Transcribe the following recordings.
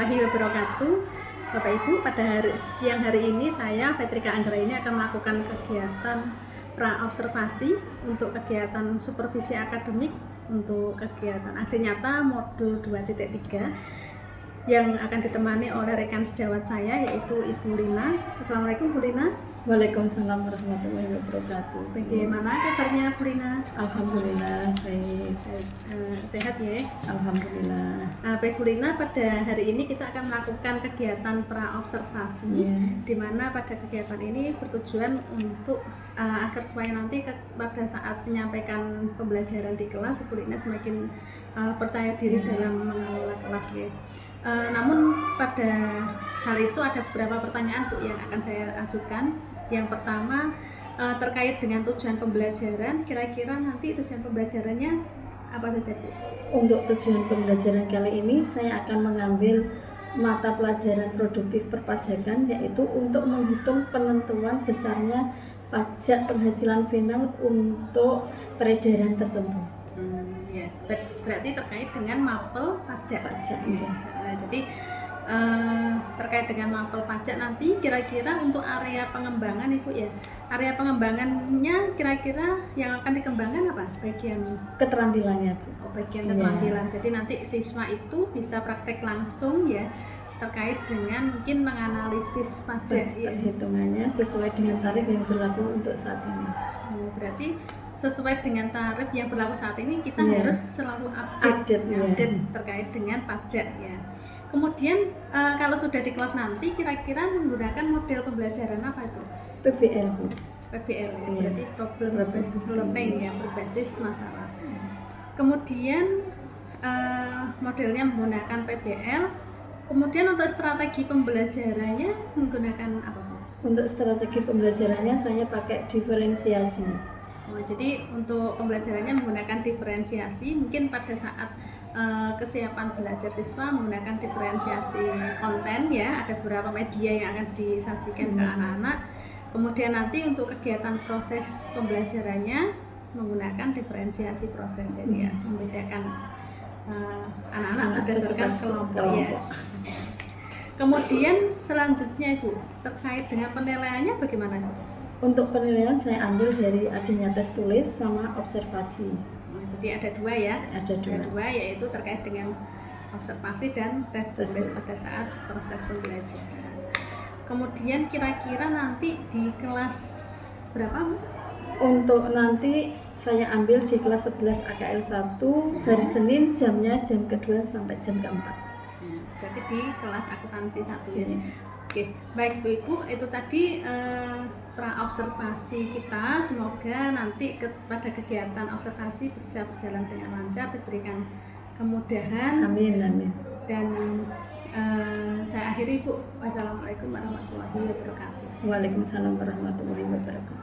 warahmatullahi wabarakatuh. Bapak Ibu, pada siang hari ini saya, Petrika Anggraini, akan melakukan kegiatan pra-observasi untuk kegiatan supervisi akademik untuk kegiatan aksi nyata modul 2.3 yang akan ditemani oleh rekan sejawat saya, yaitu Ibu Lina. Assalamualaikum Bu Lina. Waalaikumsalam warahmatullahi wabarakatuh. Bagaimana kabarnya Bu Lina? Alhamdulillah baik. Sehat ya? Alhamdulillah. Baik Bu Lina, pada hari ini kita akan melakukan kegiatan pra-observasi, di mana pada kegiatan ini bertujuan untuk agar supaya nanti pada saat menyampaikan pembelajaran di kelas, Bu Lina semakin percaya diri dalam mengelola kelas ya. Namun pada hal itu ada beberapa pertanyaan Bu yang akan saya ajukan. Yang pertama terkait dengan tujuan pembelajaran, kira-kira nanti tujuan pembelajarannya apa saja Bu? Untuk tujuan pembelajaran kali ini saya akan mengambil mata pelajaran produktif perpajakan, yaitu untuk menghitung penentuan besarnya pajak penghasilan final untuk peredaran tertentu. Ya, berarti terkait dengan mapel pajak. Ya. Jadi terkait dengan mapel pajak nanti kira-kira untuk area pengembangan Ibu ya, area pengembangannya kira-kira yang akan dikembangkan apa? Bagian keterampilannya Bu. Bagian keterampilan. Jadi nanti siswa itu bisa praktek langsung ya, terkait dengan mungkin menganalisis pajak hitungannya sesuai dengan tarif yang berlaku untuk saat ini. Berarti sesuai dengan tarif yang berlaku saat ini kita harus selalu update terkait dengan pajak ya. Kemudian kalau sudah di kelas nanti kira-kira menggunakan model pembelajaran apa itu? PBL Bu. PBL ya, berarti problem based learning ya, berbasis masalah. Kemudian modelnya menggunakan PBL. Kemudian untuk strategi pembelajarannya menggunakan apa Bu? Untuk strategi pembelajarannya saya pakai diferensiasi. Jadi untuk pembelajarannya menggunakan diferensiasi, mungkin pada saat kesiapan belajar siswa menggunakan diferensiasi konten ya, ada beberapa media yang akan disajikan ke anak-anak. Kemudian nanti untuk kegiatan proses pembelajarannya menggunakan diferensiasi proses, jadi ya membedakan anak-anak berdasarkan kelompok ya. Kemudian selanjutnya Ibu, terkait dengan penilaiannya bagaimana Ibu? Untuk penilaian saya ambil dari adanya tes tulis sama observasi. Jadi ada dua ya? Ada dua, yaitu terkait dengan observasi dan tes tulis pada saat proses pembelajaran. Kemudian kira-kira nanti di kelas berapa? Untuk nanti saya ambil di kelas 11 AKL 1 hari Senin, jamnya jam kedua sampai jam keempat. Berarti di kelas akuntansi 1 ya? Oke, baik Bu Ibu, itu tadi pra-observasi kita. Semoga nanti pada kegiatan observasi bisa berjalan dengan lancar, diberikan kemudahan. Amin, amin. Dan saya akhiri Bu. Wassalamualaikum warahmatullahi wabarakatuh. Waalaikumsalam warahmatullahi wabarakatuh.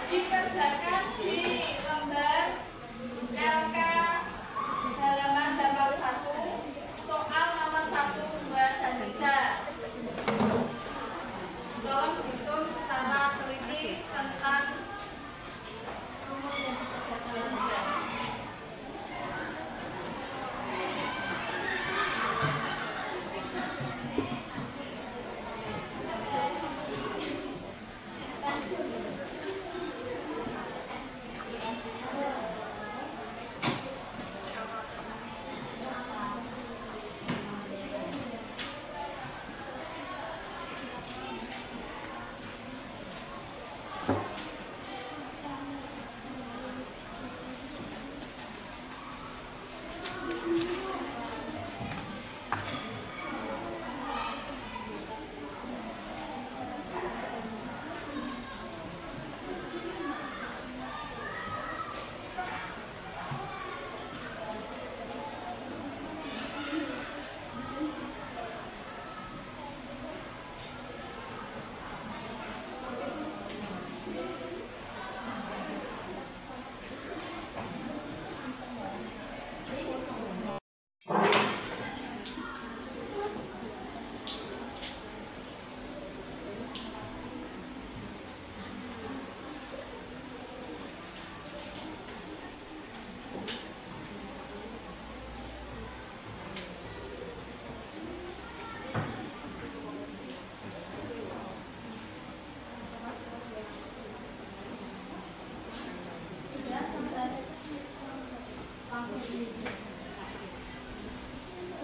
Dikerjakan di lembar LK halaman 81 soal nomor 1, 2, dan 3. Tolong dihitung secara teliti tentang rumus yang dikerjakan.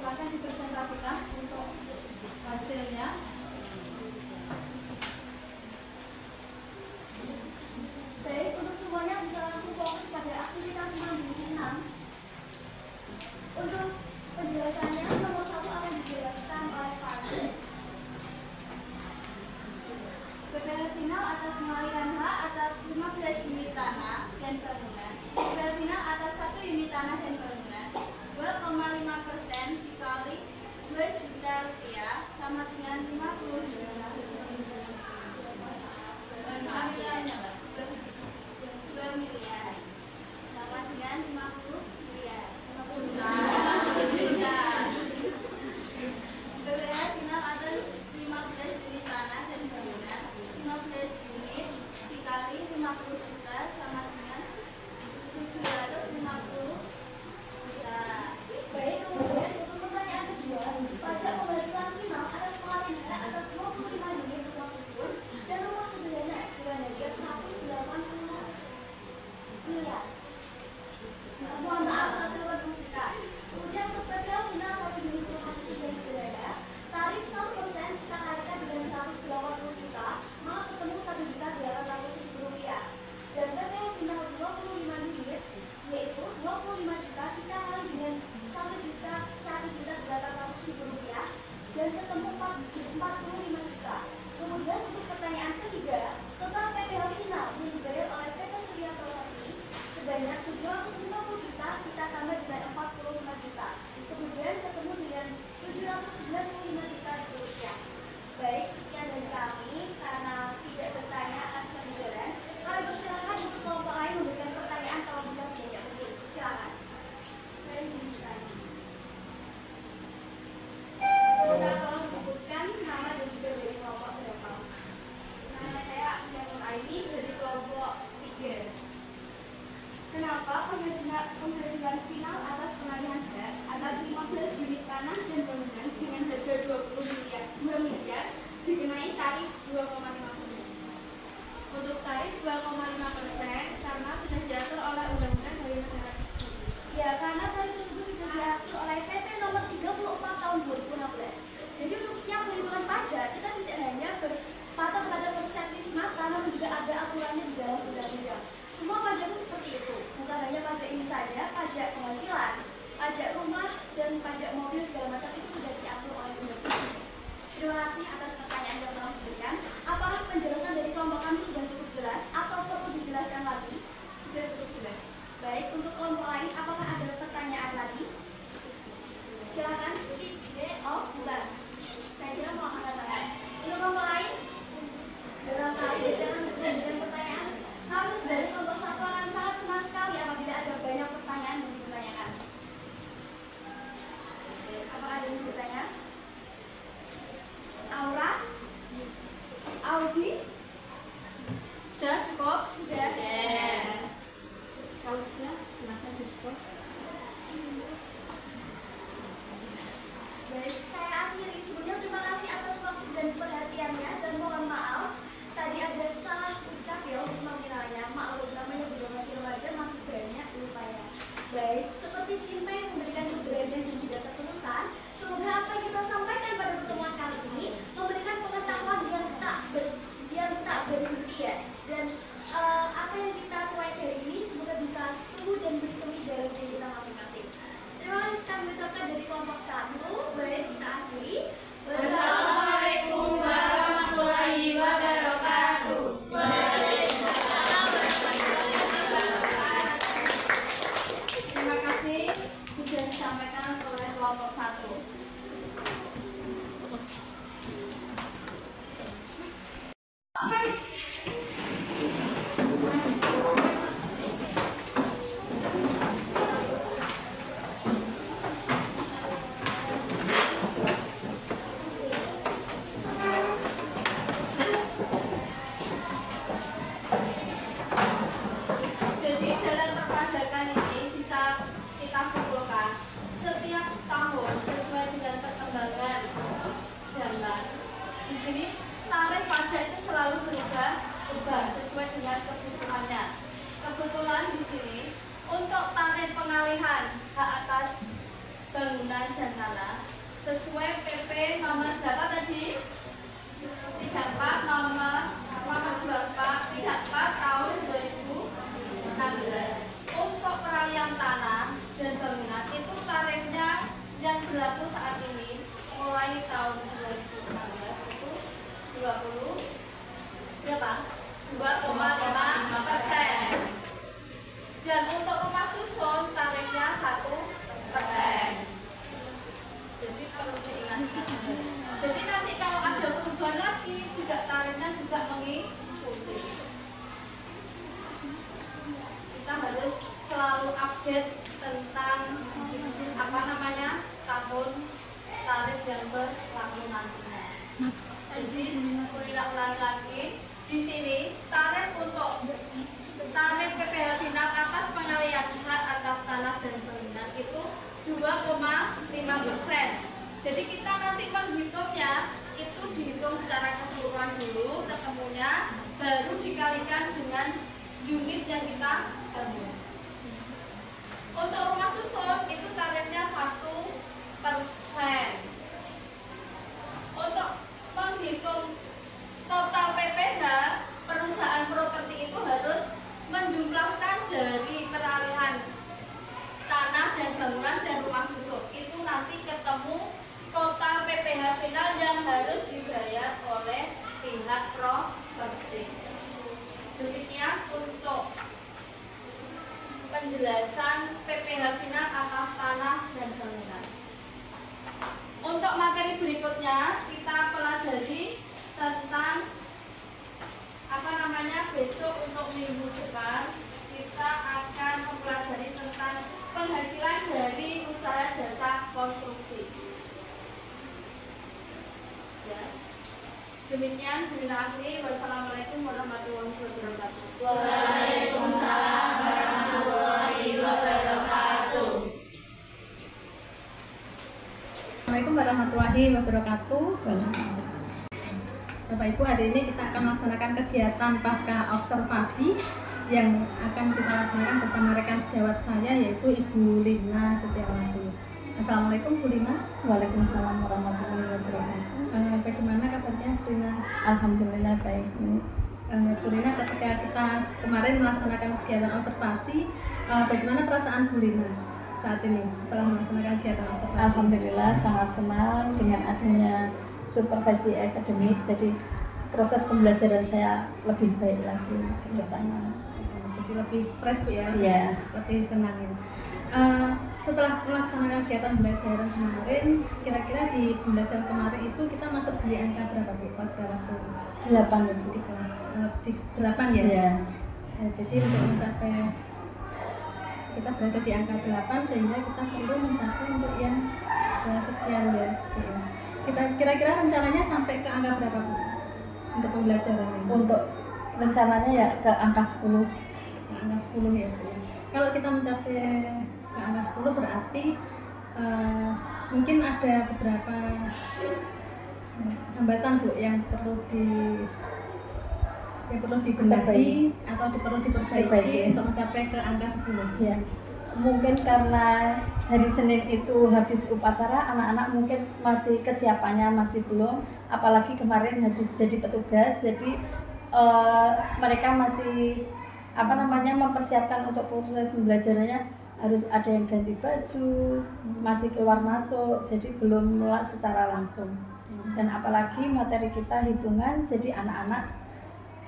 Silakan dipresentasikan untuk hasilnya. Baik, untuk semuanya bisa langsung fokus pada aktivitas mandiri 6. Untuk penjelasannya, nomor 1 akan dijelaskan oleh Fardi. Beban final atas pengalihan hak atas 15 unit tanah dan bangunan. Beban final atas 1 unit tanah dan bangunan 2,5% dikali 2 juta rupiah sama dengan 5 informasi sudah disampaikan oleh kelompok 1. Jadi dalam perpajakan ini bisa kita simpulkan setiap tahun sesuai dengan perkembangan zaman. Di sini tarif pajak itu selalu berubah sesuai dengan kebutuhannya. Kebetulan di sini untuk tarif pengalihan hak atas bangunan dan tanah sesuai PP nomor berapa tadi? 34 nomor 34 tahun 2016. Untuk peralihan tanah dan bangunan itu tarifnya yang berlaku saat ini mulai tahun 2016 itu 20 berapa? 2,5%. Dan untuk rumah susun tarifnya 1%. Jadi perlu diingatkan. Jadi nanti kalau ada perubahan lagi juga tarifnya juga mengikuti. Kita harus selalu update tentang tahun tarif yang berlaku nantinya. Jadi ulang lagi di sini tarif untuk tarif PPh final atas pengalihan hak atas tanah dan bangunan itu 2,5%. Jadi kita nanti menghitungnya itu dihitung secara keseluruhan dulu ketemunya, baru dikalikan dengan unit yang kita bangun. Untuk rumah susun itu tarifnya 1%. Untuk menghitung total PPh, perusahaan properti itu harus menjumlahkan dari peralihan tanah dan bangunan dan rumah susun. Itu nanti ketemu total PPh final yang harus dibayar oleh pihak properti. Demikian untuk penjelasan PPh final atas tanah dan bangunan. Untuk materi berikutnya kita pelajari tentang besok untuk minggu depan kita akan mempelajari tentang penghasilan dari usaha jasa konstruksi. Ya. Demikian bismillahirrahmanirrahim. Wassalamualaikum warahmatullahi wabarakatuh. Waalaikumsalam warahmatullahi wabarakatuh. Assalamualaikum warahmatullahi wabarakatuh. Bapak Ibu, hari ini kita akan melaksanakan kegiatan pasca observasi yang akan kita laksanakan bersama rekan sejawat saya yaitu Ibu Lina Setiawati. Assalamualaikum Bu Lina. Waalaikumsalam warahmatullahi wabarakatuh. Bagaimana kabarnya Bu Lina? Alhamdulillah baik. Bu Lina, ketika kita kemarin melaksanakan kegiatan observasi, bagaimana perasaan Bu Lina saat ini setelah melaksanakan kegiatan observasi? Alhamdulillah sangat senang dengan adanya supervisi akademik, jadi proses pembelajaran saya lebih baik lagi ke depannya. Jadi lebih fresh Bu ya? Iya. Lebih senang ya. Setelah melaksanakan kegiatan pembelajaran kemarin, kira-kira di pembelajaran kemarin itu kita masuk di angka berapa Bu pada waktu 8 Ibu. di kelas? Di 8 ya? Iya. Jadi untuk mencapai kita berada di angka 8 sehingga kita perlu mencapai untuk yang sekian ya. Kita kira-kira rencananya sampai ke angka berapa Bu untuk pembelajaran ini? Untuk rencananya ya ke angka 10. Ke angka 10 ya Bu. Kalau kita mencapai ke angka 10 berarti mungkin ada beberapa hambatan Bu yang perlu dibenahi atau perlu diperbaiki untuk mencapai ke angka 10. Ya. Mungkin karena hari Senin itu habis upacara, anak-anak mungkin masih kesiapannya masih belum, apalagi kemarin habis jadi petugas, jadi mereka masih mempersiapkan untuk proses pembelajarannya, harus ada yang ganti baju, masih keluar masuk, jadi belum secara langsung. Dan apalagi materi kita hitungan, jadi anak-anak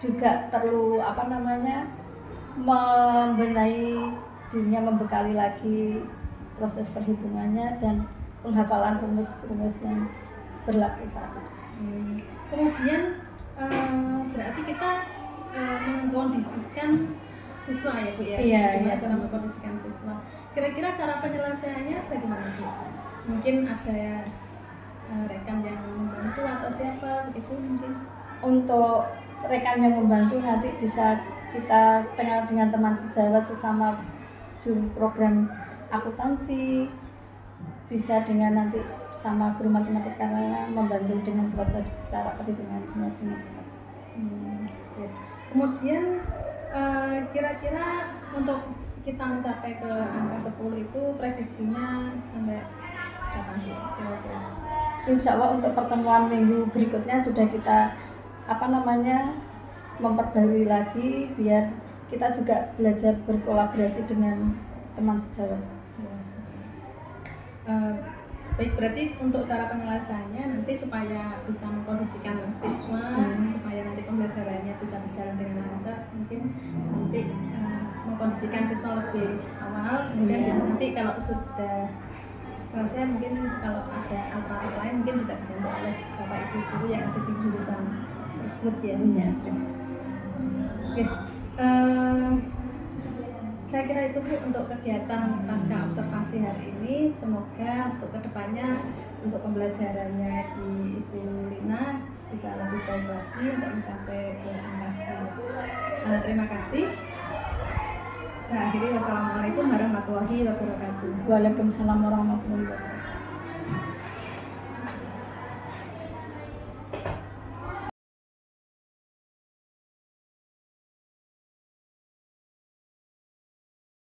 juga perlu membenahi dirinya, membekali lagi proses perhitungannya dan penghafalan rumus-rumus yang berlaku saat itu. Kemudian berarti kita mengkondisikan siswa ya Bu ya? Iya, Gimana iya, cara mengkondisikan siswa? Kira-kira cara penyelesaiannya bagaimana Bu? Mungkin ada rekan yang membantu atau siapa begitu mungkin? Untuk rekan yang membantu nanti bisa kita kenal dengan teman sejawat sesama juru program akuntansi, bisa dengan nanti sama guru matematika membantu dengan proses cara perhitungannya dengan cepat. Ya. Kemudian kira-kira untuk kita mencapai ke angka 10 itu prediksinya sampai kapan kira-kira? Insya Allah untuk pertemuan minggu berikutnya sudah kita memperbarui lagi biar kita juga belajar berkolaborasi dengan teman sejawat. Baik, berarti untuk cara penyelesaiannya nanti supaya bisa mengkondisikan siswa, supaya nanti pembelajarannya bisa berjalan dengan lancar, mungkin nanti mengkondisikan siswa lebih awal, kemudian nanti kalau sudah selesai mungkin kalau ada alternatif lain mungkin bisa dibantu oleh Bapak Ibu guru yang ada di jurusan tersebut ya. Iya. Oke. Saya kira itu Bu untuk kegiatan pasca observasi hari ini. Semoga untuk kedepannya untuk pembelajarannya di Ibu Lina bisa lebih baik lagi untuk mencapai ke angka 10. Terima kasih. Saya akhiri, wassalamualaikum warahmatullahi wabarakatuh. Waalaikumsalam warahmatullahi wabarakatuh.